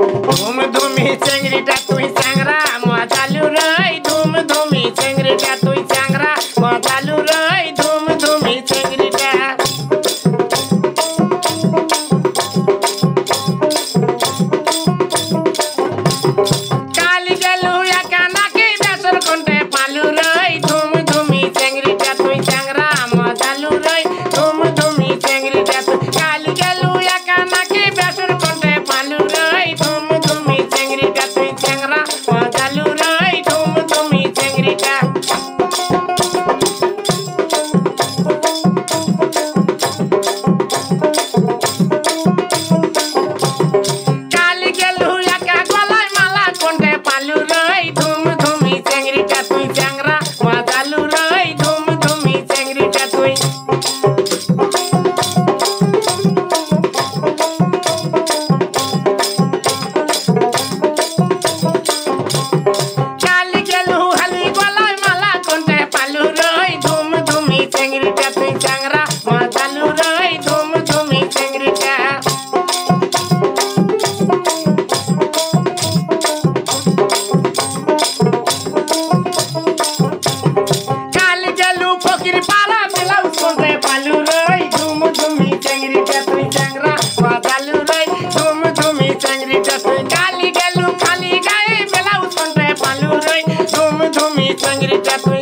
धूम धूमी चेंगरीटा तुई सांगरा मजालू रई धूम धूमी चेंगरीटा तुई सांगरा मजालू रई धूम धूमी चेंगरीटा काली गेलू या काना के बेसर कोंटे पालू रई धूम धूमी चेंगरीटा तुई सांगरा मजालू रई धूम धूमी चेंगरीटा काली गेलू या काना के बेसर कोंटे पालू रई धूम धूमी चेंगरीटा तुई सांगरा मजालू रई धूम धूमी चेंगरीटा काली गेलू या का गलाय माला कोंटे पालू रई धूम धूमी चेंगरीटा तुई सांगरा मजालू रई धूम धूमी चेंगरीटा तुई काली गेलू हली गलाय माला कोंटे पालू रई धूम धूमी चेंगरीटा तुई सांगरा मजालू रई धूम धूमी चेंगरीटा काली गेलू फकीर पारा ब्लाउज कोंटे पालू रई धूम धूमी चेंगरीटा तुई सांगरा मजालू रई धूम धूमी चेंगरीटा तुई काली गेलू खाली गाए ब्लाउज कोंटे पालू रई धूम धूमी चेंगरीटा तुई